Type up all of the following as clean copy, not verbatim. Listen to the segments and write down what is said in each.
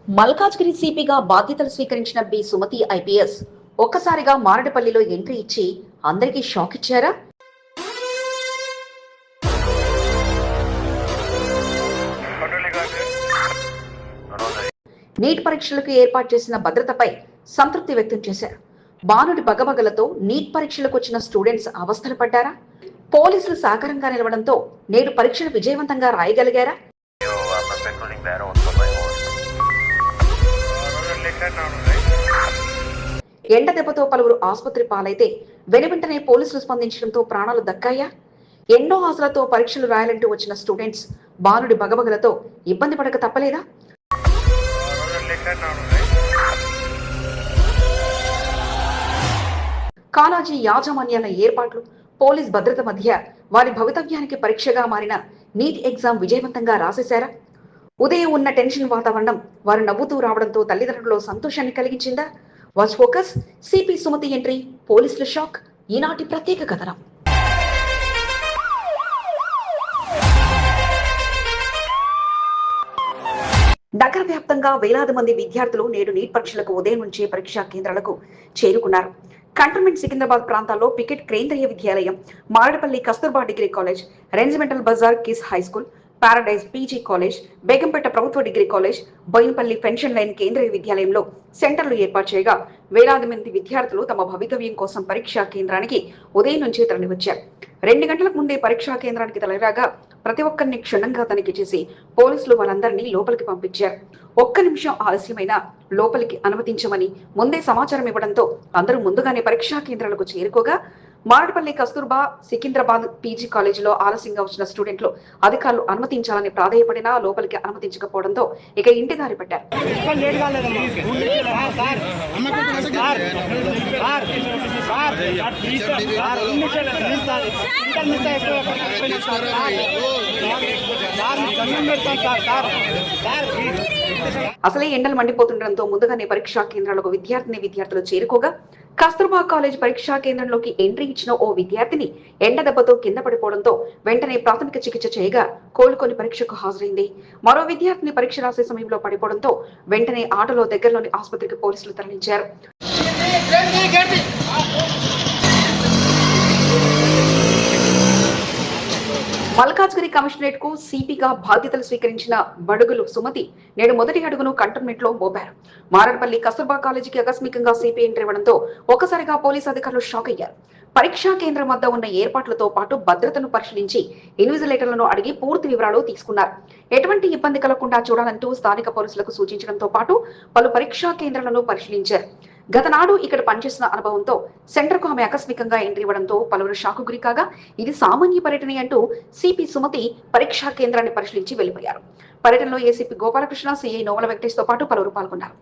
మల్కాజ్గిరి సిపిగా బాధ్యతలు స్వీకరించిన B Sumathi IPS ఒక్కసారిగా మారడపల్లిలో ఎంట్రీ ఇచ్చి అందరికీ షాక్ ఇచ్చారా? నీట్ పరీక్షలకు ఏర్పాటు చేసిన భద్రతపై సంతృప్తి వ్యక్తం చేశారు. బాణుడి బగబగలతో నీట్ పరీక్షలకు వచ్చిన స్టూడెంట్స్ అవస్థలు పడ్డారా? పోలీసులు సహకారంగా నిలవడంతో నేడు పరీక్షలు విజయవంతంగా రాయగలిగారా? ఎండ దెబ్బతో పలువురు ఆసుపత్రి పాలైతే వెనువెంటనే పోలీసులు స్పందించడంతో ప్రాణాలు దక్కాయా? ఎన్నో ఆశలతో పరీక్షలు రాయాలంటూ వచ్చిన స్టూడెంట్స్ బాణుడి బగబగలతో ఇబ్బంది పడక తప్పలేదా? కాలేజీ యాజమాన్యాల ఏర్పాట్లు, పోలీస్ భద్రత మధ్య వారి భవితవ్యానికి పరీక్షగా మారిన నీట్ ఎగ్జామ్ విజయవంతంగా రాసేశారా? ఉదయం ఉన్న టెన్షన్ వాతావరణం వారు నవ్వుతూ రావడంతో తల్లిదండ్రుల్లో సంతోషాన్ని కలిగించిందా? Watch focus, CP Sumathi entry, పోలీసుల షాక్, ఈనాటి ప్రత్యేక కథనం. నగర వ్యాప్తంగా వేలాది మంది విద్యార్థులు నేడు నీట్ పరీక్షలకు ఉదయం నుంచే పరీక్షా కేంద్రాలకు చేరుకున్నారు. కంటోన్మెంట్ సికింద్రాబాద్ ప్రాంతాల్లో Picket Kendriya Vidyalayam, Marredpally Kasturba degree college, regimental bazaar Keyes high school, paradise PG college, Begumpet ప్రభుత్వ degree college, Bowenpally pension line Kendriya విద్యాలయంలో సెంటర్లు ఏర్పాటు చేయగా వేలాది మంది విద్యార్థులు తమ భవితవ్యం కోసం పరీక్షా కేంద్రానికి ఉదయం నుంచే తరలివచ్చారు. 2 గంటలకు ముందే పరీక్షా కేంద్రానికి తరలిరాగా ప్రతి ఒక్కరిని క్షుణ్ణంగా తనిఖీ చేసి పోలీసులు వారందరినీ లోపలికి పంపించారు. ఒక్క నిమిషం ఆలస్యమైనా లోపలికి అనుమతించమని ముందే సమాచారం ఇవ్వడంతో అందరూ ముందుగానే పరీక్షా కేంద్రాలకు చేరుకోగా మారడపల్లి కస్తూర్బా సికింద్రాబాద్ పీజీ కాలేజీలో ఆలస్యంగా వచ్చిన స్టూడెంట్లు అధికారులు అనుమతించాలని ప్రాధేయపడినా లోపలికి అనుమతించకపోవడంతో ఇక ఇంటి దారి పట్టారు. అసలే ఎండలు మండిపోతుండటంతో ముందుగానే పరీక్షా కేంద్రాలకు విద్యార్థులు చేరుకోగా కస్తూర్బా కాలేజ్ పరీక్షా కేంద్రంలోకి ఎంట్రీ ఇచ్చిన ఓ విద్యార్థిని ఎండ దెబ్బతో కింద పడిపోవడంతో వెంటనే ప్రాథమిక చికిత్స చేయగా కోలుకొని పరీక్షకు హాజరైంది. మరో విద్యార్థిని పరీక్ష రాసే సమయంలో పడిపోవడంతో వెంటనే ఆటోలో దగ్గరలోని ఆసుపత్రికి పోలీసులు తరలించారు. మల్కాజ్గిరి కమిషనరేట్ కు సిపిగా బాధ్యతలు స్వీకరించిన బడుగులు సుమతి నేడు మొదటి అడుగును కంటోన్మెంట్ లో మోపారు. మారడపల్లి కస్తూర్బా కాలేజీకి ఆకస్మికంగా సిపి ఎంట్రీ ఇవ్వడంతో ఒక్కసారిగా పోలీసు అధికారులు షాక్ అయ్యారు. పరీక్షా కేంద్రం వద్ద ఉన్న ఏర్పాట్లతో పాటు భద్రతను పరిశీలించి ఇన్విజిలేటర్లను అడిగి పూర్తి వివరాలు తీసుకున్నారు. ఎటువంటి ఇబ్బంది కలగకుండా చూడాలంటూ స్థానిక పోలీసులకు సూచించడంతో పాటు పలు పరీక్షా కేంద్రాలను పరిశీలించారు. గతనాడు ఇక్కడ పనిచేసిన అనుభవంతో సెంటర్ కు ఆమె ఆకస్మికంగా ఎంట్రీ ఇవ్వడంతో పలువురు షాకు గురి కాగా ఇది సామాన్య పర్యటన అంటూ సిపి సుమతి పరీక్షా కేంద్రాన్ని పరిశీలించి వెళ్లిపోయారు. పర్యటనలో ఏసీపీ గోపాలకృష్ణ, సిఐ నోమల వెంకటేష్ తో పాటు పలువురు పాల్గొన్నారు.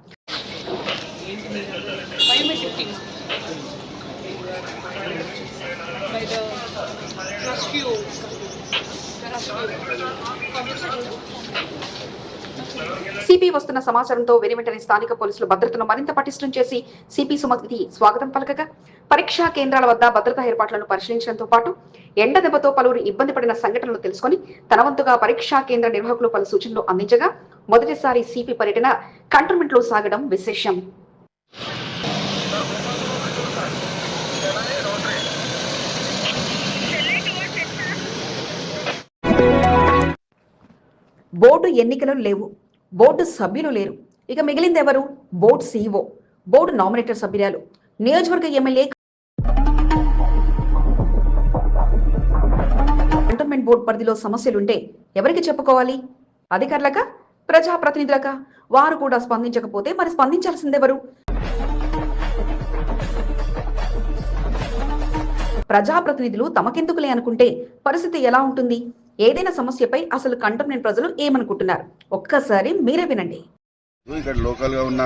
సిపి వస్తున్న సమాచారంతో వెనువెంటనే స్థానిక పోలీసులు భద్రతను మరింత పటిష్టం చేసి సిపి సుమతికి స్వాగతం పలకగా పరీక్షా కేంద్రాల వద్ద భద్రతా ఏర్పాట్లను పరిశీలించడంతో పాటు ఎండ దెబ్బతో పలువురు ఇబ్బంది పడిన సంఘటనలు తెలుసుకుని తన వంతుగా పరీక్షా కేంద్ర నిర్వాహకులు పలు సూచనలు అందించగా మొదటిసారి సిపి పర్యటన కంటోన్మెంట్ లో సాగడం విశేషం. బోర్డు ఎన్నికలు లేవు, బోర్డు సభ్యులు లేరు. ఇక మిగిలింది ఎవరు? బోర్డు సీఈఓ, బోర్డు నామినేటర్ సభ్యురాలు, నియోజకవర్గ ఎమ్మెల్యే, కంటోన్మెంట్ బోర్డు పరిధిలో సమస్యలుంటే ఎవరికి చెప్పుకోవాలి? అధికారులక, ప్రజాప్రతినిధులక? వారు కూడా స్పందించకపోతే మరి స్పందించాల్సిందెవరు? ప్రజాప్రతినిధులు తమకెందుకులే అనుకుంటే పరిస్థితి ఎలా ఉంటుంది? ఏదైనా సమస్యపై అసలు కంటోన్మెంట్ ప్రజలు ఏమనుకుంటున్నారు ఒక్కసారి మీరే వినండి. ఇక్కడ లోకల్ గా ఉన్న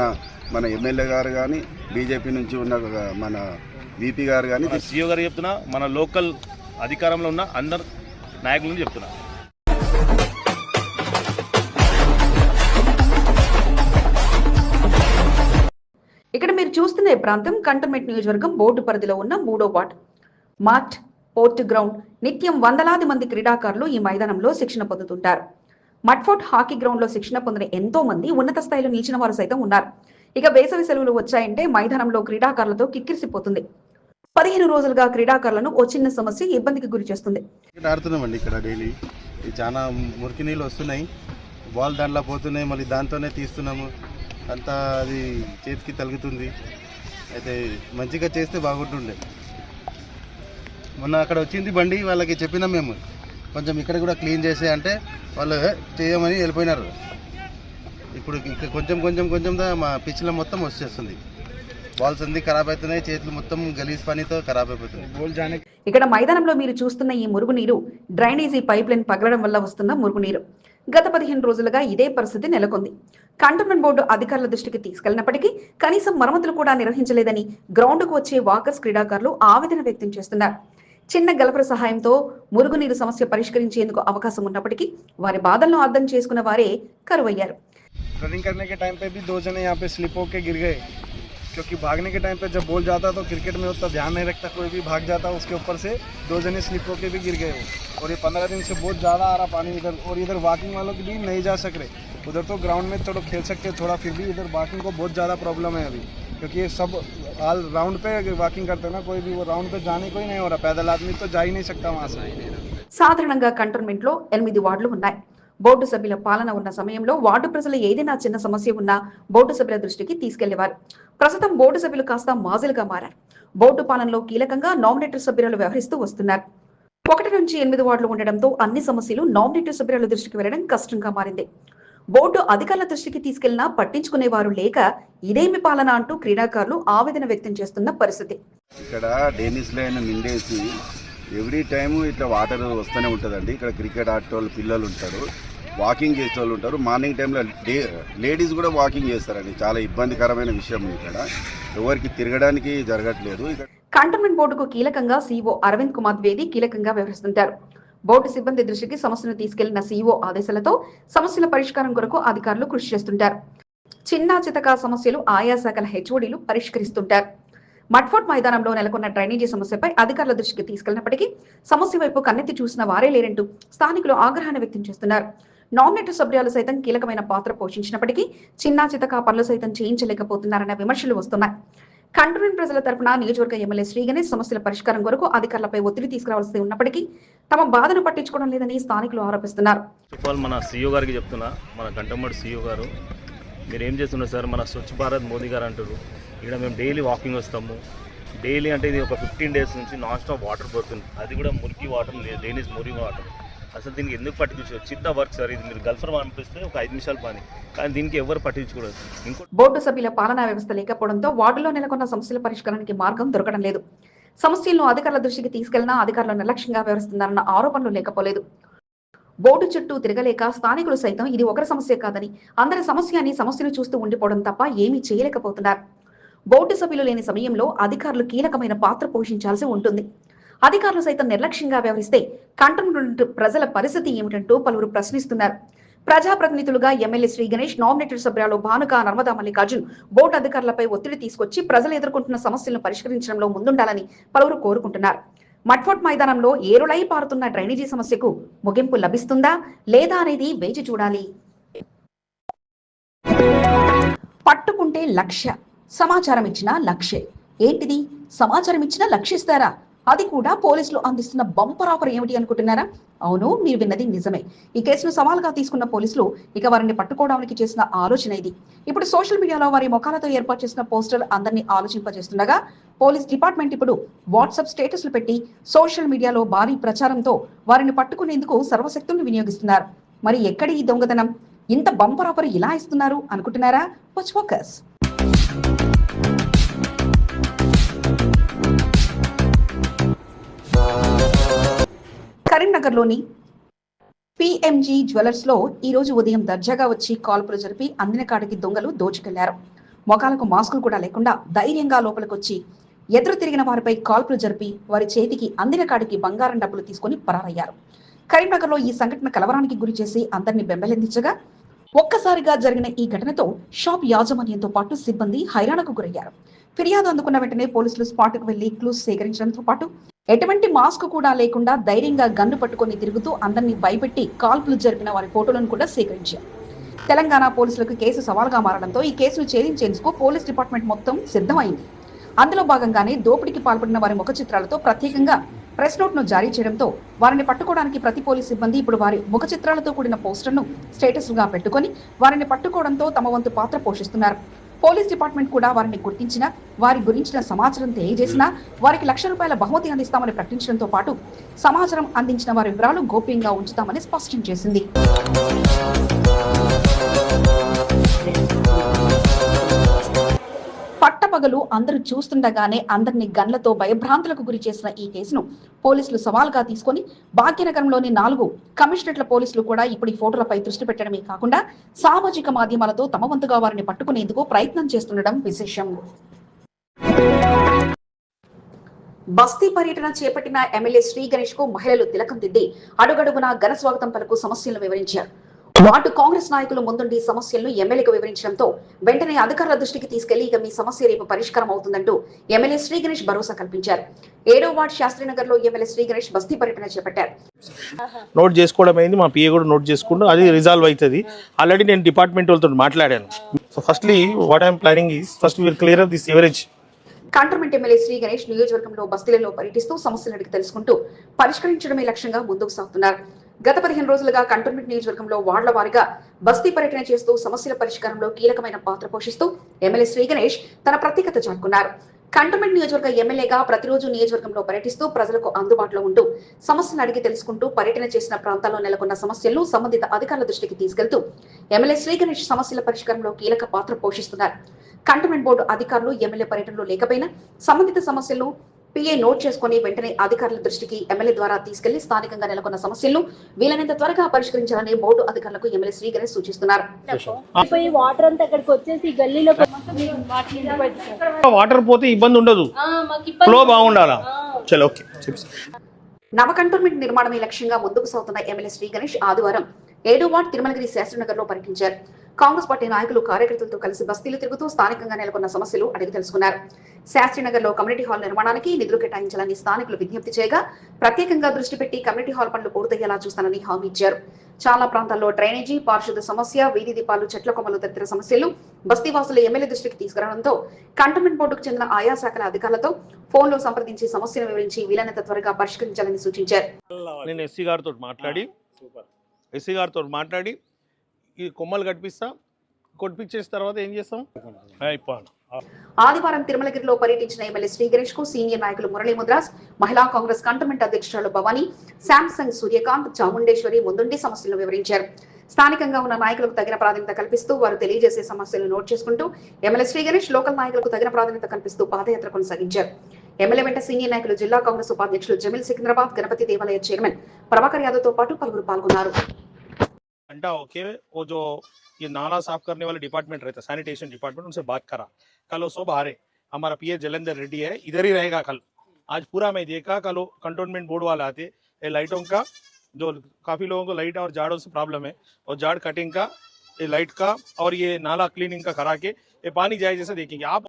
మన ఎమ్మెల్యే గారు కానీ, బీజేపీ నుంచి ఉన్న మన విపి గారు కానీ, సీఓ గారు చెప్తున్నా, మన లోకల్ అధికారంలో ఉన్న అందరు నాయకులను చెప్తున్నా. ఇక్కడ మీరు చూస్తున్న ప్రాంతం కంటోన్మెంట్ నియోజకవర్గం బోర్డు పరిధిలో ఉన్న 3వ వార్డు మార్ట్ పోర్ట్ గ్రౌండ్. నిత్యం వందలాది మంది క్రీడాకారులు ఈ మైదానంలో శిక్షణ పొందుతుంటారు. మడ్ఫోర్ట్ హాకీ గ్రౌండ్ లో శిక్షణ పొందిన ఎంతో మంది ఉన్నత స్థాయిలో నిలిచిన వారు సైతం ఉన్నారు. ఇక వేసవి సెలవులు వచ్చాయంటే మైదానంలో క్రీడాకారులతో కిక్కిరిసిపోతుంది. 15 రోజులుగా క్రీడాకారులను ఓ చిన్న సమస్య ఇబ్బందికి గురి చేస్తుంది. ఆడుతున్నామండి ఇక్కడ డైలీ చాలా మురికి నీళ్ళు వస్తున్నాయి, బాల్ దాంట్లో పోతున్నాయి, మళ్ళీ దాంతోనే తీస్తున్నాము, అంతా అది చేతికి తగులుతుంది. అయితే మంచిగా చేస్తే బాగుంటుండే. మొన్న అక్కడ వచ్చింది బండి, వాళ్ళకి చెప్పినాం మేము కొంచెం ఇక్కడ కూడా క్లీన్ చేసే అంటే వాళ్ళు చేయమని వెళ్ళిపోయినారు. ఇప్పుడు ఇక్కడ కొంచెం మా పిచ్లో మొత్తం వచ్చేస్తుంది, బాల్స్ అన్ని ఖరాబ్ అవుతున్నాయి, చేతులు మొత్తం గలీజ్ పనితో ఖరాబ్ అయిపోతుంది. ఇక్కడ మైదానంలో మీరు చూస్తున్న ఈ మురుగునీరు డ్రైనేజీ పైప్ లైన్ పగలడం వల్ల వస్తున్న మురుగునీరు. గత 15 రోజులుగా ఇదే పరిస్థితి నెలకొంది. కంటోన్మెంట్ బోర్డు అధికారుల దృష్టికి తీసుకెళ్లినప్పటికీ కనీసం మరమ్మతులు కూడా నిర్వహించలేదని గ్రౌండ్కు వచ్చే వాకర్స్ క్రీడాకారులు ఆవేదన వ్యక్తం చేస్తున్నారు. చిన్న గలపర సహాయంతో మురుగునీరు సమస్య పరిష్కరించేందుకు అవకాశం ఉన్నప్పటికీ వారి బాధలను అర్థం చేసుకున్న వారే కరువయ్యారు. रनिंग करने के टाइम पे भी 2 जने यहाँ पे स्लिप होके गिर गए, क्योंकि भागने के टाइम पे जब बॉल जाता तो क्रिकेट में उतना ध्यान नहीं रखता, कोई भी भाग जाता उसके ऊपर से 2 जने स्लिप होके भी गिर गए वो। और ये 15 दिन से बहुत ज़्यादा आ रहा पानी इधर, और इधर वॉकिंग वालों की भी नहीं जा सक रहे। उधर तो ग्राउंड में थोड़ा खेल सकते थोड़ा, फिर भी इधर वॉकिंग को बहुत ज़्यादा प्रॉब्लम है अभी, क्योंकि ये सब ऑल राउंड पे वॉकिंग करते हैं ना, कोई भी वो राउंड पे जाने को ही नहीं हो रहा, पैदल आदमी तो जा ही नहीं सकता वहाँ से। సాధారణంగా కంటోన్మెంట్ లో 8 వార్డులు ఉన్నాయి. బోర్డు సభ్యుల పాలన ఉన్న సమయంలో వార్డు ప్రజలు ఏదైనా చిన్న సమస్య ఉన్నా బోర్డు సభ్యుల దృష్టికి తీసుకెళ్లేవారు. ప్రస్తుతం బోర్డు సభ్యులు కాస్త మాజీలుగా మారారు. బోర్డు పాలనలో కీలకంగా నామినేటర్ సభ్యులు వ్యవహరిస్తూ వస్తున్నారు. 1 నుంచి 8 వార్డులు ఉండడంతో అన్ని సమస్యలు నామినేటర్ సభ్యుల దృష్టికి వెళ్లడం కష్టంగా మారింది. బోర్డు అధికారుల దృష్టికి తీసుకెళ్లినా పట్టించుకునేవారు లేక ఇదేమి పాలన అంటూ క్రీడాకారులు ఆవేదన వ్యక్తం చేస్తున్న పరిస్థితి. ఇక్కడ డెన్నిస్ లైన్ నిండేసి ఎవ్రీ టైము ఇట్లా వాటర్ వస్తూనే ఉంటుందండి. ఇక్కడ క్రికెట్ ఆడేటోళ్ళు పిల్లలు ఉంటారు, వాకింగ్ చేసేవాళ్ళు ఉంటారు. మార్నింగ్ టైంలో లేడీస్ కూడా వాకింగ్ చేస్తారండి. చాలా ఇబ్బందికరమైన విషయం ఇక్కడ, ఎవరికి తిరగడానికి జరగట్లేదు. కంటోన్మెంట్ బోర్డుకు కీలకంగా సీఈఓ అరవింద్ కుమార్ ద్వివేది కీలకంగా వ్యవహరిస్తుంటారు. బోర్డు సిబ్బంది దృష్టికి సమస్యను తీసుకెళ్లిన సీఈఓ ఆదేశాలతో సమస్యల పరిష్కారం కొరకు అధికారులు కృషి చేస్తుంటారు. చిన్న చితకా సమస్యలు ఆయా శాఖల హెచ్ఓడీలు పరిష్కరిస్తుంటారు. మడ్ఫోర్ట్ మైదానంలో నెలకొన్న డ్రైనేజీ సమస్యపై అధికారుల దృష్టికి తీసుకెళ్లినప్పటికీ సమస్య వైపు కన్నెత్తి చూసిన వారే లేరంటూ స్థానికులు ఆగ్రహాన్ని వ్యక్తం చేస్తున్నారు. నామినేటర్ సభ్యులు సైతం కీలకమైన పాత్ర పోషించినప్పటికీ చిన్న చితకా పనులు సైతం చేయించలేకపోతున్నారన్న విమర్శలు వస్తున్నాయి. కంటోన్మెంట్ ప్రజల తరపున నియోజకవర్గ ఎమ్మెల్యే శ్రీ గణేష్ సమస్యల పరిష్కారం కొరకు అధికారులపై ఒత్తిడి తీసుకురావాల్సి ఉన్నప్పటికీ తమ బాధను పట్టించుకోవడం లేదని స్థానికులు ఆరోపిస్తున్నారు. మన సీఈఓ గారికి చెప్తున్నా, మన కంటోన్మెంట్ సీఈఓ గారు మీరు ఏం చేస్తున్నారు సార్? మన స్వచ్ఛ భారత్ మోదీ గారు అంటారు, ఇక్కడ మేము డైలీ వాకింగ్ వస్తాము. డైలీ అంటే ఇది ఒక 15 days నుంచి నాన్ స్టాప్ వాటర్ పోతుంది, అది కూడా మురికి వాటర్, డ్రైనేజ్ మురికి వాటర్. అసలు దీనికి ఎందుకు పట్టించుకోరు? చిన్న వర్క్ సార్ ఇది. మీరు గల్ఫర్ పంపిస్తే ఒక 5 నిమిషాలు పని, కానీ దీనికి ఎవరు పట్టించుకోరు. బోర్డు సభ్యుల పాలనా వ్యవస్థ లేకపోవడంతో వార్డులో నెలకొన్న సమస్యల పరిష్కారానికి మార్గం దొరకడం లేదు. సమస్యలను అధికారుల దృష్టికి తీసుకెళ్లినా అధికారులు నిర్లక్ష్యంగా వ్యవహరిస్తున్నారన్న ఆరోపణలు లేకపోలేదు. బోర్డు చుట్టూ తిరగలేక స్థానికులు సైతం ఇది ఒకరి సమస్య కాదని, అందరి సమస్య అని సమస్యను చూస్తూ ఉండిపోవడం తప్ప ఏమీ చేయలేకపోతున్నారు. బోర్డు సభ్యులు లేని సమయంలో అధికారులు కీలకమైన పాత్ర పోషించాల్సి ఉంటుంది. అధికారులు సైతం నిర్లక్ష్యంగా వ్యవహరిస్తే కంటోన్మెంట్ ప్రజల పరిస్థితి ఏమిటంటూ పలువురు ప్రశ్నిస్తున్నారు. ప్రజాప్రతినిధులుగా ఎమ్మెల్యే శ్రీ గణేష్, నామినేటెడ్ సభ్యులు భానుక, నర్మదా మల్లికార్జున్ బోర్డు అధికారులపై ఒత్తిడి తీసుకొచ్చి ప్రజలు ఎదుర్కొంటున్న సమస్యలను పరిష్కరించడంలో ముందుండాలని పలువురు కోరుకుంటున్నారు. మడ్ఫోర్ట్ మైదానంలో ఏరులై పారుతున్న డ్రైనేజీ సమస్యకు ముగింపు లభిస్తుందా లేదా అనేది వేచి చూడాలి. పట్టుకుంటే లక్ష్య, సమాచారం ఇచ్చిన లక్ష్యే. ఏంటిది? సమాచారం ఇచ్చిన లక్ష్యిస్తారా? అది కూడా పోలీసులు అందిస్తున్న బంపర్ ఆఫర్ ఏమిటి అనుకుంటున్నారా? అవును, మీరు విన్నది నిజమే. ఈ కేసును సవాల్గా తీసుకున్న పోలీసులు ఇక వారిని పట్టుకోవడానికి చేసిన ఆలోచన ఇది. ఇప్పుడు సోషల్ మీడియాలో వారి ముఖాలతో ఏర్పాటు చేసిన పోస్టర్ అందరినీ ఆలోచింపజేస్తుండగా పోలీస్ డిపార్ట్మెంట్ ఇప్పుడు వాట్సాప్ స్టేటస్లు పెట్టి సోషల్ మీడియాలో భారీ ప్రచారంతో వారిని పట్టుకునేందుకు సర్వశక్తులను వినియోగిస్తున్నారు. మరి ఎక్కడి ఈ దొంగతనం? ఇంత బంపర్ ఆఫర్ ఇలా ఇస్తున్నారు అనుకుంటున్నారా? Watch focus. కరీంనగర్లోని పిఎంజీ జ్యువెలర్స్ లో ఈ రోజు ఉదయం దర్జాగా వచ్చి కాల్పులు జరిపి అందిన కాడికి దొంగలు దోచుకెళ్లారు. మొఖాలకు మాస్కులు కూడా లేకుండా ధైర్యంగా లోపలికొచ్చి ఎదురు తిరిగిన వారిపై కాల్పులు జరిపి వారి చేతికి అందిన కాడికి బంగారం డబ్బులు తీసుకుని పరారయ్యారు. కరీంనగర్లో ఈ సంఘటన కలవరానికి గురి చేసి అందరినీ బెంబెలెందించగా ఒక్కసారిగా జరిగిన ఈ ఘటనతో షాప్ యాజమాన్యంతో పాటు సిబ్బంది హైరాణకు గురయ్యారు. ఫిర్యాదు అందుకున్న వెంటనే పోలీసులు స్పాట్కు వెళ్లి క్లూస్ సేకరించడంతో పాటు ఎటువంటి మాస్క్ కూడా లేకుండా ధైర్యంగా గన్ను పట్టుకొని తిరుగుతూ అందరినీ భయపెట్టి కాల్పులు జరిపిన వారి ఫోటోలను కూడా సేకరించారు. తెలంగాణ పోలీసులకు కేసు సవాల్గా మారడంతో ఈ కేసును ఛేదించేందుకు పోలీస్ డిపార్ట్మెంట్ మొత్తం సిద్ధమైంది. అందులో భాగంగానే దోపిడీకి పాల్పడిన వారి ముఖ చిత్రాలతో ప్రత్యేకంగా ప్రెస్ నోట్ ను జారీ చేయడంతో వారిని పట్టుకోవడానికి ప్రతి పోలీస్ సిబ్బంది ఇప్పుడు వారి ముఖ చిత్రాలతో కూడిన పోస్టర్ను స్టేటస్ గా పెట్టుకొని వారిని పట్టుకోవడంతో తమ వంతు పాత్ర పోషిస్తున్నారు. పోలీస్ డిపార్ట్మెంట్ కూడా వారిని గుర్తించిన వారి గురించిన సమాచారం తెలియజేసినా వారికి ₹1,00,000 బహుమతి అందిస్తామని ప్రకటించడంతో పాటు సమాచారం అందించిన వారి వివరాలు గోప్యంగా ఉంచుతామని స్పష్టం చేసింది. పట్టపగలు అందరూ చూస్తుండగానే అందరినీ గన్లతో భయభ్రాంతులకు గురి చేసిన ఈ కేసును పోలీసులు సవాల్గా తీసుకొని భాగ్యనగరంలోని 4 కమిషనరేట్ల పోలీసులు కూడా ఇప్పుడు ఈ ఫోటోలపై దృష్టి పెట్టడమే కాకుండా సామాజిక మాధ్యమాలతో తమ వంతుగా వారిని పట్టుకునేందుకు ప్రయత్నం చేస్తుండడం విశేషం. బస్తీ పర్యటన చేపట్టిన ఎమ్మెల్యే శ్రీ గణేష్ కు మహిళలు తిలకం దిద్ది అడుగడుగునా ఘన స్వాగతం పలుకు సమస్యలను వివరించారు. వార్డు కాంగ్రెస్ నాయకులు ముందుండి సమస్యలను ఎమ్మెల్యేకు వివరించడంతో వెంటనే అధికారుల దృష్టికి తీసుకెళ్లి ఇక మీ సమస్య రేపు పరిష్కారం అవుతుందంటూ ఎమ్మెల్యే శ్రీ గణేష్ భరోసా కల్పించారు. 7వ వార్డు శాస్త్రీనగర్ లో ఎమ్మెల్యే శ్రీ గణేష్ బస్తీ పర్యటన చేపట్టారు. నోట్ చేసుకోవడం అయింది, మా పిఏ కూడా నోట్ చేసుకుంటూ అది రిజాల్వ్ అవుతుంది. ఆల్రెడీ నేను డిపార్ట్మెంట్ వాళ్ళతో మాట్లాడాను. So firstly what I'm planning is first will clear up this average. Cantonment MLA Shri Ganesh నియోజకవర్గంలో బస్తీలలో పర్యటిస్తూ సమస్యలను అడిగి తెలుసుకుంటూ పరిష్కరించడమే లక్ష్యంగా ముందుకు సాగుతున్నారు. గత 15 రోజులుగా కంటోన్మెంట్ నియోజకవర్గంలో వార్డుల వారీగా బస్తీ పర్యటన చేస్తూ సమస్యల పరిష్కారంలో కీలకమైన పాత్ర పోషిస్తూ ఎమ్మెల్యే శ్రీ గణేష్ తన ప్రత్యేకత చాటుకున్నారు. కంటోన్మెంట్ నియోజకవర్గ ఎమ్మెల్యేగా ప్రతిరోజు నియోజకవర్గంలో పర్యటిస్తూ ప్రజలకు అందుబాటులో ఉంటూ సమస్యలు అడిగి తెలుసుకుంటూ పర్యటన చేసిన ప్రాంతాల్లో నెలకొన్న సమస్యలను సంబంధిత అధికారుల దృష్టికి తీసుకెళ్తూ ఎమ్మెల్యే శ్రీ గణేష్ సమస్యల పరిష్కారంలో కీలక పాత్ర పోషిస్తున్నారు. కంటోన్మెంట్ బోర్డు అధికారులు ఎమ్మెల్యే పర్యటనలో లేకపోయినా సంబంధిత సమస్యలను పిఏ నోట్ చేసుకుని వెంటనే అధికారుల దృష్టికి ఎమ్మెల్యే ద్వారా తీసుకెళ్లి స్థానికంగా నెలకొన్న సమస్యలను వీలైనంత త్వరగా పరిష్కరించాలని బోర్డు అధికారులకు ఎమ్మెల్యే శ్రీ గణేష్ సూచిస్తున్నారు. వాటర్ అంతా అక్కడికి వచ్చేసి గల్లీలో వాటర్ పోతే ఇబ్బంది ఉండదు, ఫ్లో బాగుండాలా. చలో ఓకే. నవ కంటోన్మెంట్ నిర్మాణమే లక్ష్యంగా ముందుకు సాగుతున్న ఎమ్మెల్యే శ్రీ గణేష్ ఆదివారం 7వ వార్డు తిరుమలగిరి శాస్త్రీనగర్ లో పర్యటించారు. కాంగ్రెస్ పార్టీ నాయకులు కార్యకర్తలతో కలిసి బస్తీలు తిరుగుతూ స్థానికంగా నెలకొన్న సమస్యలు అడిగి తెలుసుకున్నారు. శాస్త్రీనగర్ లో కమ్యూనిటీ హాల్ నిర్మాణానికి నిధులు కేటాయించాలని స్థానికులు విజ్ఞప్తి చేయగా ప్రత్యేకంగా దృష్టి పెట్టి కమ్యూనిటీ హాల్ పనులు పూర్తయ్యేలా చూస్తానని హామీ ఇచ్చారు. చాలా ప్రాంతాల్లో డ్రైనేజీ, పారిశుద్ధ సమస్య, వీధి దీపాలు, చెట్ల కొమ్మలు తదితర సమస్యలు బస్తీవాసులు ఎమ్మెల్యే దృష్టికి తీసుకురావడంతో కంటోన్మెంట్ బోర్డుకు చెందిన ఆయా శాఖల అధికారులతో ఫోన్లో సంప్రదించి సమస్యను వివరించి వీలైనంత త్వరగా పరిష్కరించాలని సూచించారు. నేను ఎస్సీ గారితో మాట్లాడి ఈ కొమ్మలు కొట్టిపించేసిన తర్వాత ఏం చేస్తాం. ఆదివారం తిరుమలగిరిలో పర్యటించిన ఎమ్మెల్యే శ్రీ గణేష్ కు సీనియర్ నాయకులు మురళీ ముద్రాస్, మహిళా కాంగ్రెస్ కంటోన్మెంట్ అధ్యక్షురాలు భవానీ, శాంసంగ్ సూర్యకాంత్, చాముండేశ్వరి ముందుండి సమస్యలను వివరించారు. స్థానికంగా ఉన్న నాయకులకు తగిన ప్రాధాన్యత కల్పిస్తూ వారు తెలియజేసే సమస్యలను నోట్ చేసుకుంటూ ఎమ్మెల్యే శ్రీ గణేష్ లోకల్ నాయకులకు తగిన ప్రాధాన్యత కల్పిస్తూ పాదయాత్ర కొనసాగించారు. ఎమ్మెల్యే వెంట సీనియర్ నాయకులు జిల్లా కాంగ్రెస్ ఉపాధ్యక్షులు జమీల్ సికింద్రాబాద్ గణపతి దేవాలయ చైర్మన్ ప్రభాకర్ యాదవ్ తో పాటు పలువురు పాల్గొన్నారు. घंटा ओके वो जो ये नाला साफ करने वाले डिपार्टमेंट रहता है, सैनिटेशन डिपार्टमेंट, उनसे बात करा. कल वो सब आ रहे. हमारा पीए जलंधर रेड्डी है, इधर ही रहेगा कल. आज पूरा मैं देखा, कल कंटोनमेंट बोर्ड वाले आते. ये लाइटों का जो काफी लोगों को लाइट और झाड़ों से प्रॉब्लम है, और झाड़ कटिंग का, ये लाइट का और ये नाला क्लीनिंग का करा के ये पानी जाए जैसे देखेंगे आप.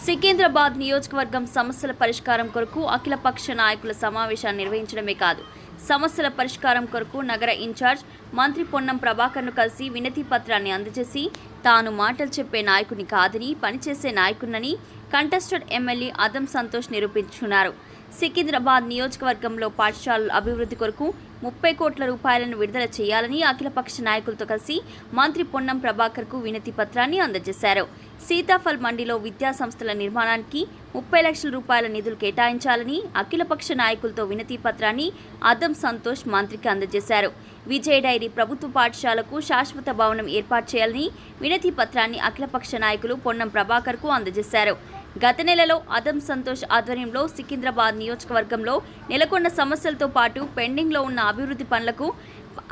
సికింద్రాబాద్ నియోజకవర్గం సమస్యల పరిష్కారం కొరకు అఖిలపక్ష నాయకుల సమావేశాన్ని నిర్వహించడమే కాదు, సమస్యల పరిష్కారం కొరకు నగర ఇన్ఛార్జ్ మంత్రి పొన్నం ప్రభాకర్ను కలిసి వినతి పత్రాన్ని అందజేసి తాను మాటలు చెప్పే నాయకుని కాదని పనిచేసే నాయకునని కంటెస్టెడ్ ఎమ్మెల్యే అదం సంతోష్ నిరూపించుకున్నారు. సికింద్రాబాద్ నియోజకవర్గంలో పాఠశాలల అభివృద్ధి కొరకు 30 కోట్ల రూపాయలను విడుదల చేయాలని అఖిలపక్ష నాయకులతో కలిసి మంత్రి పొన్నం ప్రభాకర్కు వినతి పత్రాన్ని అందజేశారు. సీతాఫల్ మండిలో విద్యా సంస్థల నిర్మాణానికి 30 లక్షల రూపాయల నిధులు కేటాయించాలని అఖిలపక్ష నాయకులతో వినతి పత్రాన్ని అదం సంతోష్ మంత్రికి అందజేశారు. విజయ డైరీ ప్రభుత్వ పాఠశాలకు శాశ్వత భవనం ఏర్పాటు చేయాలని వినతి పత్రాన్ని అఖిలపక్ష నాయకులు పొన్నం ప్రభాకర్కు అందజేశారు. గత నెలలో అదం సంతోష్ ఆధ్వర్యంలో సికింద్రాబాద్ నియోజకవర్గంలో నెలకొన్న సమస్యలతో పాటు పెండింగ్లో ఉన్న అభివృద్ధి పనులకు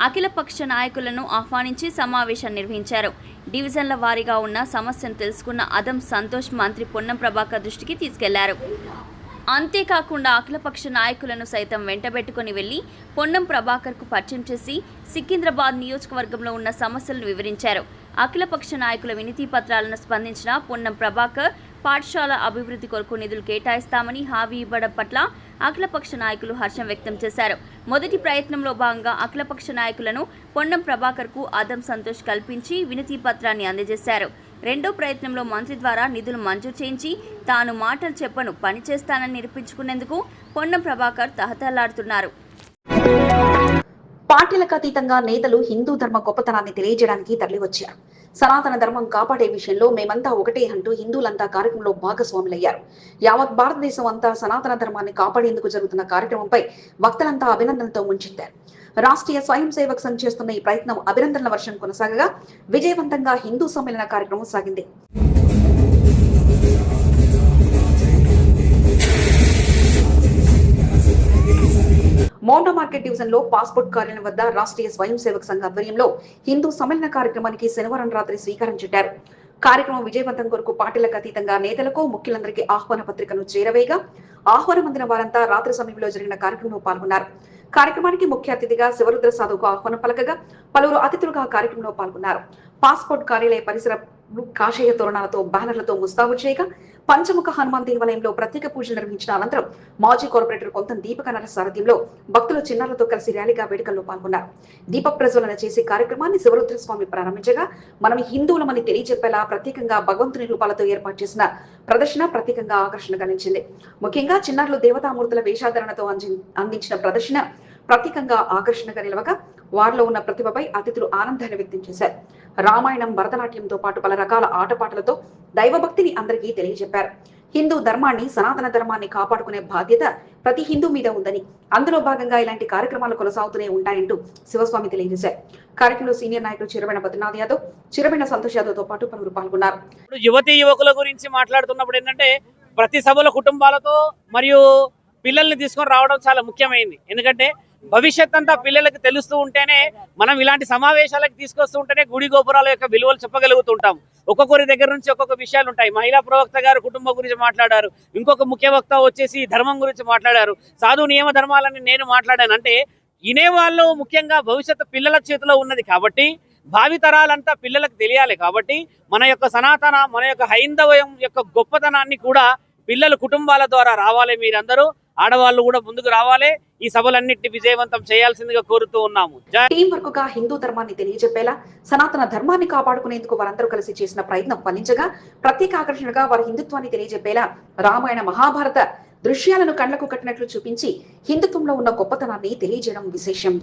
అఖిలపక్ష నాయకులను ఆహ్వానించి సమావేశాన్ని నిర్వహించారు. డివిజన్ల వారీగా ఉన్న సమస్యను తెలుసుకున్న అదం సంతోష్ మంత్రి పొన్నం ప్రభాకర్ దృష్టికి తీసుకెళ్లారు. అంతేకాకుండా అఖిలపక్ష నాయకులను సైతం వెంటబెట్టుకుని వెళ్లి పొన్నం ప్రభాకర్కు పరిచయం చేసి సికింద్రాబాద్ నియోజకవర్గంలో ఉన్న సమస్యలను వివరించారు. అఖిలపక్ష నాయకుల వినతి పత్రాలను స్పందించిన పొన్నం ప్రభాకర్ పాఠశాల అభివృద్ధి కొరకు నిధులు కేటాయిస్తామని హామీ ఇవ్వడం పట్ల అఖిలపక్ష నాయకులు హర్షం వ్యక్తం చేశారు. మొదటి ప్రయత్నంలో భాగంగా అఖిలపక్ష నాయకులను పొన్నం ప్రభాకర్కు ఆదం సంతోష్ కల్పించి వినతి పత్రాన్ని అందజేశారు. రెండో ప్రయత్నంలో మంత్రి ద్వారా నిధులు మంజూరు చేయించి తాను మాటలు చెప్పను పని చేస్తానని నిరూపించుకునేందుకు పొన్నం ప్రభాకర్ తహతలాడుతున్నారు. పార్టీలకు అతీతంగా నేతలు హిందూ ధర్మ గొప్పతనాన్ని తెలియజేయడానికి తరలివచ్చారు. సనాతన ధర్మం కాపాడే విషయంలో మేమంతా ఒకటే అంటూ హిందువులంతా కార్యక్రమంలో భాగస్వాములయ్యారు. యావత్ భారతదేశం అంతా సనాతన ధర్మాన్ని కాపాడేందుకు జరుగుతున్న కార్యక్రమంపై భక్తులంతా అభినందనలతో ముంచెత్తారు. రాష్ట్రీయ స్వయం సేవక్ సంఘ్ చేస్తున్న ఈ ప్రయత్నం అభినందనల వర్షం కొనసాగగా విజయవంతంగా హిందూ సమ్మేళన కార్యక్రమం సాగింది. మౌండా మార్కెట్ డివిజన్ లో పాస్పోర్ట్ కార్యాలయం వద్ద రాష్ట్రీయ స్వయం సేవక్ సంఘ ఆధ్వర్యంలో హిందూ సమ్మేళన కార్యక్రమానికి శనివారం రాత్రి శ్రీకారం చుట్టారు. కార్యక్రమం విజయవంతం కొరకు పార్టీలకు అతీతంగా నేతలకు ముఖ్యులందరికీ ఆహ్వాన పత్రికను చేరవేయగా ఆహ్వానం అందిన వారంతా రాత్రి సమయంలో జరిగిన కార్యక్రమంలో పాల్గొన్నారు. కార్యక్రమానికి ముఖ్య అతిథిగా శివరుద్ర సాధువుకు ఆహ్వానం పలకగా పలువురు అతిథులుగా కార్యక్రమంలో పాల్గొన్నారు. పాస్పోర్ట్ కార్యాలయ పరిసరాలు కాషాయ తోరణాలతో బ్యానర్లతో ముస్తాబు చేయగా పంచముఖ హనుమాన్ దేవాలయంలో ప్రత్యేక పూజలు నిర్వహించిన అనంతరం మాజీ కార్పొరేటర్ కొంతం దీపకనల సారథ్యంలో భక్తులు చిన్నారులతో కలిసి ర్యాలీగా వేడుకల్లో పాల్గొన్నారు. దీప ప్రజ్వలన చేసే కార్యక్రమాన్ని శివరుద్ర స్వామి ప్రారంభించగా మనం హిందువులమని తెలియజెప్పేలా ప్రత్యేకంగా భగవంతుని రూపాలతో ఏర్పాటు చేసిన ప్రదర్శన ప్రత్యేకంగా ఆకర్షణగా నిలిచింది. ముఖ్యంగా చిన్నారులు దేవతామూర్తుల వేషాధరణతో అందించిన ప్రదర్శన ప్రత్యేకంగా ఆకర్షణగా నిలవగా వారిలో ఉన్న ప్రతిభపై అతిథులు ఆనందాన్ని వ్యక్తం చేశారు. రామాయణం, భరతనాట్యంతో పాటు పలు రకాల ఆటపాటలతో దైవభక్తిని అందరికీ తెలియజెప్పారు. హిందూ ధర్మాన్ని, సనాతన ధర్మాన్ని కాపాడుకునే బాధ్యత ప్రతి హిందూ మీద ఉందని, అందులో భాగంగా ఇలాంటి కార్యక్రమాలు కొనసాగుతూనే ఉంటాయంటూ శివస్వామి తెలియజేశారు. కార్యక్రమంలో సీనియర్ నాయకులు చిరబెన బద్రీనాథ్ యాదవ్, చిరబెన సంతోష్ యాదవ్ తో పాటు పలువురు పాల్గొన్నారు. యువతీ యువకుల గురించి మాట్లాడుతున్నప్పుడు ఏంటంటే ప్రతి సభలో కుటుంబాలతో మరియు పిల్లల్ని తీసుకొని రావడం చాలా ముఖ్యమైనది. ఎందుకంటే భవిష్యత్ అంతా పిల్లలకు తెలుస్తూ ఉంటేనే, మనం ఇలాంటి సమావేశాలకు తీసుకొస్తూ ఉంటేనే గుడి గోపురాల యొక్క విలువలు చెప్పగలుగుతుంటాం. ఒక్కొక్కరి దగ్గర నుంచి ఒక్కొక్క విషయాలు ఉంటాయి. మహిళా ప్రవక్త గారు కుటుంబం గురించి మాట్లాడారు, ఇంకొక ముఖ్య వక్త వచ్చేసి ధర్మం గురించి మాట్లాడారు, సాధు నియమ ధర్మాలని నేను మాట్లాడాను. అంటే వినేవాళ్ళు ముఖ్యంగా భవిష్యత్తు పిల్లల చేతిలో ఉన్నది కాబట్టి, భావితరాలంతా పిల్లలకు తెలియాలి కాబట్టి మన యొక్క సనాతన, మన యొక్క హైందవం యొక్క గొప్పతనాన్ని కూడా పిల్లలు కుటుంబాల ద్వారా రావాలి. మీరందరూ ఆడవాళ్ళు కూడా ముందుకు రావాలి. ఈ సభలన్నింటినీ విజయవంతం చేయాల్సిందిగా కోరుతూ ఉన్నాము. టీం వర్క్ గా హిందూ ధర్మాన్ని తెలియజెప్పేలా, సనాతన ధర్మాన్ని కాపాడుకునేందుకు వారందరూ కలిసి చేసిన ప్రయత్నం ఫలించగా ప్రత్యేక ఆకర్షణగా వారి హిందుత్వాన్ని తెలియజెప్పేలా రామాయణ, మహాభారత దృశ్యాలను కళ్లకు కట్టినట్లు చూపించి హిందుత్వంలో ఉన్న గొప్పతనాన్ని తెలియజేయడం విశేషం.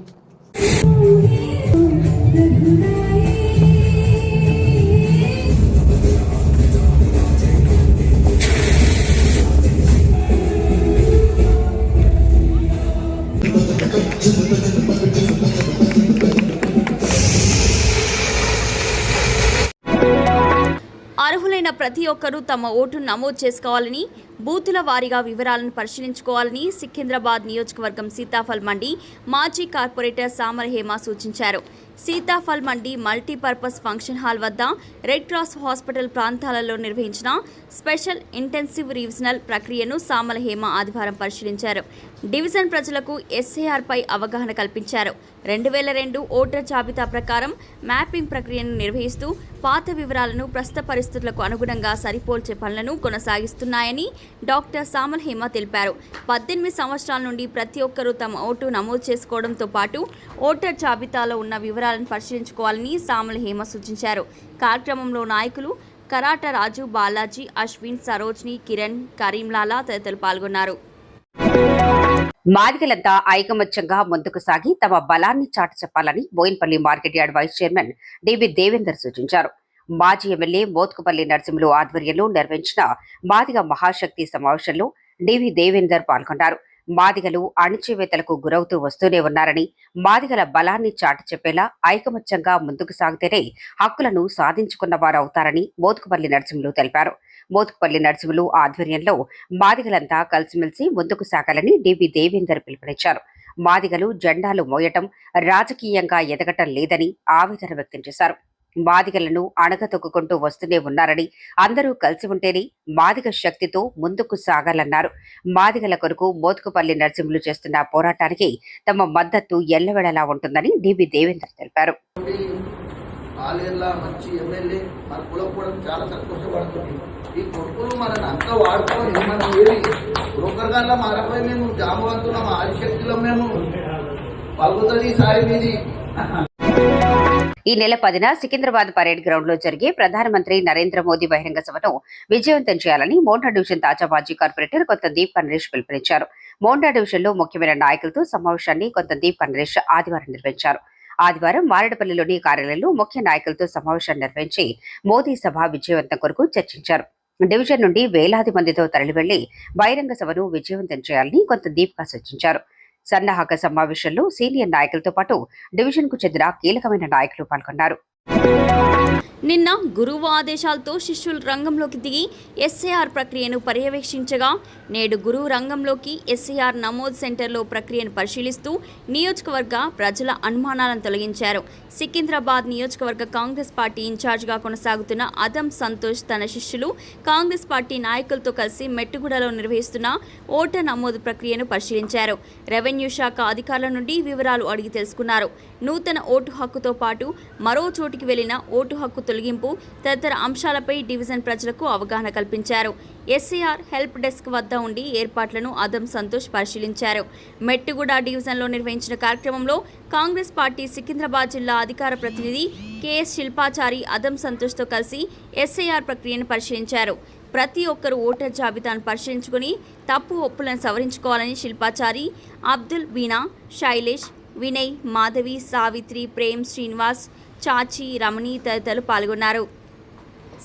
అర్హులైన ప్రతి ఒక్కరూ తమ ఓటును నమోదు చేసుకోవాలని, బూతుల వారీగా వివరాలను పరిశీలించుకోవాలని సికింద్రాబాద్ నియోజకవర్గం సీతాఫల్ మండి మాజీ కార్పొరేటర్ సామల హేమ సూచించారు. సీతాఫల్ మండి మల్టీపర్పస్ ఫంక్షన్ హాల్ వద్ద రెడ్ క్రాస్ హాస్పిటల్ ప్రాంతాలలో నిర్వహించిన స్పెషల్ ఇంటెన్సివ్ రివిజనల్ ప్రక్రియను సామల హేమ ఆదివారం పరిశీలించారు. డివిజన్ ప్రజలకు ఎస్ఏఆర్పై అవగాహన కల్పించారు. 2002 ఓటర్ జాబితా ప్రకారం మ్యాపింగ్ ప్రక్రియను నిర్వహిస్తూ పాత వివరాలను ప్రస్తుత పరిస్థితులకు అనుగుణంగా సరిపోల్చే పనులను కొనసాగిస్తున్నాయని డాక్టర్ సామల హేమ తెలిపారు. 18 సంవత్సరాల నుండి ప్రతి ఒక్కరూ తమ ఓటు నమోదు చేసుకోవడంతో పాటు ఓటర్ జాబితాలో ఉన్న వివరాలను పరిశీలించుకోవాలని సామల హేమ సూచించారు. కార్యక్రమంలో నాయకులు కరాట రాజు, బాలాజీ, అశ్విన్, సరోజ్ని, కిరణ్, కరీంలాలా తదితరులు పాల్గొన్నారు. మాదిగలంతా ఐకమత్యంగా ముందుకు సాగి తమ బలాన్ని చాటి చెప్పాలని Boinpally market yard vice chairman DV Devender సూచించారు. మాజీ ఎమ్మెల్యే మోత్కుపల్లి నరసింహులు ఆధ్వర్యంలో నిర్వహించిన మాదిగ మహాశక్తి సమావేశంలో డివి దేవేందర్ పాల్గొన్నారు. మాదిగలు అణిచివేతలకు గురవుతూ వస్తూనే ఉన్నారని, మాదిగల బలాన్ని చాటి చెప్పేలా ఐకమత్యంగా ముందుకు సాగితేనే హక్కులను సాధించుకున్న వారు అవుతారని మోత్కుపల్లి నరసింహులు తెలిపారు. మోత్కుపల్లి నరసింహులు ఆధ్వర్యంలో మాదిగలంతా కలిసిమెలిసి ముందుకు సాగాలని డివి దేవేందర్ పిలుపునిచ్చారు. మాదిగలు జెండాలు మోయటం, రాజకీయంగా ఎదగటం లేదని ఆవేదన వ్యక్తం చేశారు. మాదిగలను అణగతొక్కుంటూ వస్తూనే ఉన్నారని, అందరూ కలిసి ఉంటేనే మాదిగ శక్తితో ముందుకు సాగాలన్నారు. మాదిగల కొరకు మోత్కుపల్లి నరసింహులు చేస్తున్న పోరాటానికి తమ మద్దతు ఎల్లవేళలా ఉంటుందని డివి దేవేందర్ తెలిపారు. పాలేర్ల మంచి ఎమ్మెల్యే మన కులపోవడం చాలా సంతోషపడుతుంది. ఈ కొడుకులు మనల్ని అంతా వాడుకోవాలి. మనం ఏది బ్రోకర్గాల్లో మారపోయి మేము జామవంతున్నాం, ఆదిశక్తిలో మేము పలుకుతుంది ఈసారి మీది. ఈ నెల 10న సికింద్రాబాద్ పరేడ్ గ్రౌండ్ లో జరిగే ప్రధానమంత్రి నరేంద్ర మోదీ బహిరంగ సభను విజయవంతం చేయాలని మోండా డివిజన్ తాజా మాజీ కార్పొరేటర్ కొత్త దీప్ నరేష్ పిలుపునిచ్చారు. మోండా డివిజన్ లో ముఖ్యమైన నాయకులతో సమావేశాన్ని కొత్త దీప్ నరేష్ ఆదివారం నిర్వహించారు. ఆదివారం మారేడుపల్లిలోని కార్యాలయంలో ముఖ్య నాయకులతో సమావేశాన్ని నిర్వహించి మోదీ సభ విజయవంతం కొరకు చర్చించారు. డివిజన్ నుండి వేలాది మందితో తరలి వెళ్లి బహిరంగ సభను విజయవంతం చేయాలని కొంత దీప్గా సూచించారు. సన్నాహక సమావేశంలో సీనియర్ నాయకులతో పాటు డివిజన్ కు చెందిన కీలకమైన నాయకులు పాల్గొన్నారు. నిన్న గురువు ఆదేశాలతో శిష్యులు రంగంలోకి దిగి ఎస్ఐఆర్ ప్రక్రియను పర్యవేక్షించగా నేడు గురువు రంగంలోకి ఎస్ఐఆర్ నమోదు సెంటర్లో ప్రక్రియను పరిశీలిస్తూ నియోజకవర్గ ప్రజల అనుమానాలను తొలగించారు. సికింద్రాబాద్ నియోజకవర్గ కాంగ్రెస్ పార్టీ ఇన్ఛార్జిగా కొనసాగుతున్న అదం సంతోష్ తన శిష్యులు కాంగ్రెస్ పార్టీ నాయకులతో కలిసి మెట్టుగూడలో నిర్వహిస్తున్న ఓటర్ నమోదు ప్రక్రియను పరిశీలించారు. రెవెన్యూ శాఖ అధికారుల నుండి వివరాలు అడిగి తెలుసుకున్నారు. నూతన ఓటు హక్కుతో పాటు మరో చోటికి వెళ్లిన ఓటు హక్కు తొలగింపు తదితర అంశాలపై డివిజన్ ప్రజలకు అవగాహన కల్పించారు. ఎస్ఐఆర్ హెల్ప్ డెస్క్ వద్ద ఉండి ఏర్పాట్లను అదం సంతోష్ పరిశీలించారు. మెట్టుగూడ డివిజన్లో నిర్వహించిన కార్యక్రమంలో కాంగ్రెస్ పార్టీ సికింద్రాబాద్ జిల్లా అధికార ప్రతినిధి కెఎస్ శిల్పాచారి అదం సంతోష్తో కలిసి ఎస్ఐఆర్ ప్రక్రియను పరిశీలించారు. ప్రతి ఒక్కరూ ఓటర్ జాబితాను పరిశీలించుకుని తప్పు ఒప్పులను సవరించుకోవాలని శిల్పాచారి, అబ్దుల్, వీణా, శైలేష్, వినయ్, మాధవి, సావిత్రి, ప్రేమ్, శ్రీనివాస్, చాచి, రమణి తదితరులు పాల్గొన్నారు.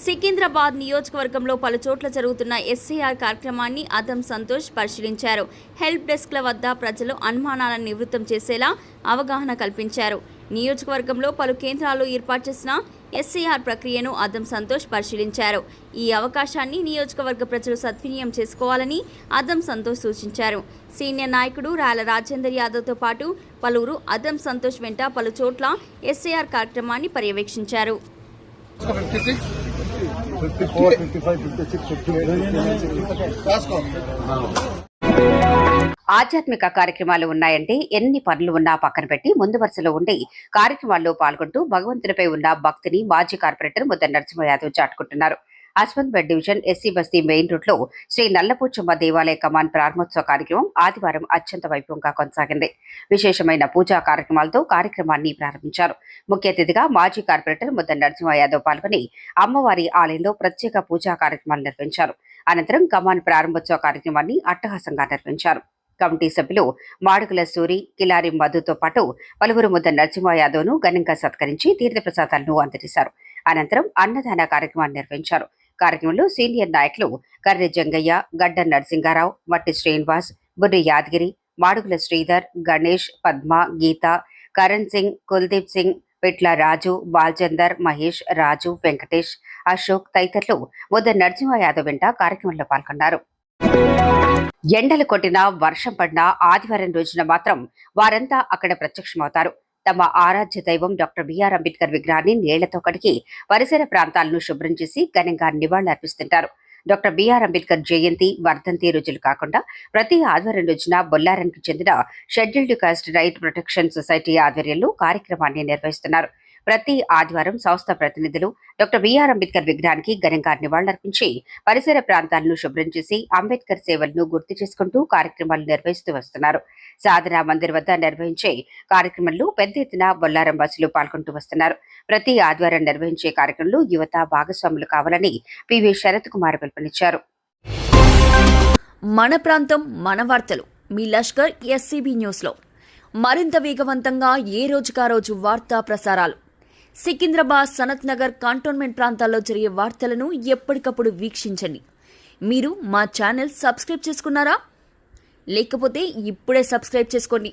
సికింద్రాబాద్ నియోజకవర్గంలో పలు చోట్ల జరుగుతున్న ఎస్ఐఆర్ కార్యక్రమాన్ని అదం సంతోష్ పరిశీలించారు. హెల్ప్ డెస్క్ల వద్ద ప్రజలు అనుమానాలను నివృత్తం చేసేలా అవగాహన కల్పించారు. నియోజకవర్గంలో పలు కేంద్రాల్లో ఏర్పాటు చేసిన ఎస్ఐఆర్ ప్రక్రియను అదం సంతోష్ పరిశీలించారు. ఈ అవకాశాన్ని నియోజకవర్గ ప్రజలు సద్వినియోగం చేసుకోవాలని అదం సంతోష్ సూచించారు. సీనియర్ నాయకుడు రాయల రాజేందర్ యాదవ్తో పాటు పలువురు అదం సంతోష్ వెంట పలు చోట్ల ఎస్ఐఆర్ కార్యక్రమాన్ని పర్యవేక్షించారు. ఆధ్యాత్మిక కార్యక్రమాలు ఉన్నాయంటే ఎన్ని పనులు ఉన్నా పక్కన పెట్టి ముందు వరుసలో ఉండి కార్యక్రమాల్లో పాల్గొంటూ భగవంతునిపై ఉన్న భక్తిని మాజీ కార్పొరేటర్ ముద్ద నరసింహ యాదవ్ చాటుకుంటున్నారు. అస్మంత్పేట్ డివిజన్ ఎస్సీ బస్తీ మెయిన్ రోడ్ లో శ్రీ నల్లపోచమ్మ దేవాలయ కమాన్ ప్రారంభోత్సవ కార్యక్రమం ఆదివారం అత్యంత వైభవంగా కొనసాగింది. విశేషమైన పూజా కార్యక్రమాలతో కార్యక్రమాన్ని ప్రారంభించారు. ముఖ్య అతిథిగా మాజీ కార్పొరేటర్ ముద్ద నరసింహ యాదవ్ పాల్గొని అమ్మవారి ఆలయంలో ప్రత్యేక పూజా కార్యక్రమాలు నిర్వహించారు. అనంతరం కమాన్ ప్రారంభోత్సవ కార్యక్రమాన్ని అట్టహాసంగా నిర్వహించారు. కమిటీ సభ్యులు మాడుగుల సూరి, కిలారి మధుతో పాటు పలువురు ముద్ద నరసింహ యాదవ్ను ఘనంగా సత్కరించి తీర్థప్రసాదాలను అందజేశారు. అనంతరం అన్నదాన కార్యక్రమాన్ని నిర్వహించారు. కార్యక్రమంలో సీనియర్ నాయకులు కర్రె జంగయ్య, గడ్డ నరసింగారావు, మట్టి శ్రీనివాస్, బుర్రి యాదగిరి, మాడుగుల శ్రీధర్, గణేష్, పద్మ, గీత, కరణ్ సింగ్, కుల్దీప్ సింగ్, పిట్ల రాజు, బాల్చందర్, మహేష్, రాజు, వెంకటేష్, అశోక్ తదితరులు ముద్ద నరసింహ యాదవ్ వెంట కార్యక్రమంలో పాల్గొన్నారు. ఎండలు కొట్టినా, వర్షం పడినా ఆదివారం రోజున మాత్రం వారంతా అక్కడ ప్రత్యక్షమవుతారు. తమ ఆరాధ్య దైవం డాక్టర్ బిఆర్ అంబేద్కర్ విగ్రహాన్ని నీళ్లతో కడిగి పరిసర ప్రాంతాలను శుభ్రం చేసి ఘనంగా నివాళులర్పిస్తుంటారు. డాక్టర్ బిఆర్ అంబేద్కర్ జయంతి, వర్ధంతి రోజులు కాకుండా ప్రతి ఆదివారం రోజున బొల్లారానికి చెందిన scheduled cost right protection society ఆధ్వర్యంలో కార్యక్రమాన్ని నిర్వహిస్తున్నారు. ప్రతి ఆదివారం సంస్థ ప్రతినిధులు డాక్టర్ బిఆర్ అంబేద్కర్ విగ్రహానికి ఘనంగా నివాళులర్పించి పరిసర ప్రాంతాలను శుభ్రం చేసి అంబేద్కర్ సేవలను గుర్తు చేసుకుంటూ కార్యక్రమాలు నిర్వహిస్తూ వస్తున్నారు. సాధనా మందిర్ వద్ద నిర్వహించే కార్యక్రమంలో పెద్ద ఎత్తున బొల్లారం బస్సులు పాల్గొంటూ వస్తున్నారు. ప్రతి ఆదివారం నిర్వహించే కార్యక్రమంలో యువత భాగస్వాములు కావాలని పివి శరత్ కుమార్ పిలుపునిచ్చారు. మన ప్రాంతం, మన వార్తలు మీ లష్కర్ ఎస్సీబీ న్యూస్లో మరింత వేగవంతంగా ఏ రోజుకా రోజు వార్తా ప్రసారాలు. సికింద్రాబాద్, సనత్ నగర్, కంటోన్మెంట్ ప్రాంతాల్లో జరిగే వార్తలను ఎప్పటికప్పుడు వీక్షించండి. మీరు మా ఛానల్ సబ్స్క్రైబ్ చేసుకున్నారా? లేకపోతే ఇప్పుడే సబ్స్క్రైబ్ చేసుకోండి.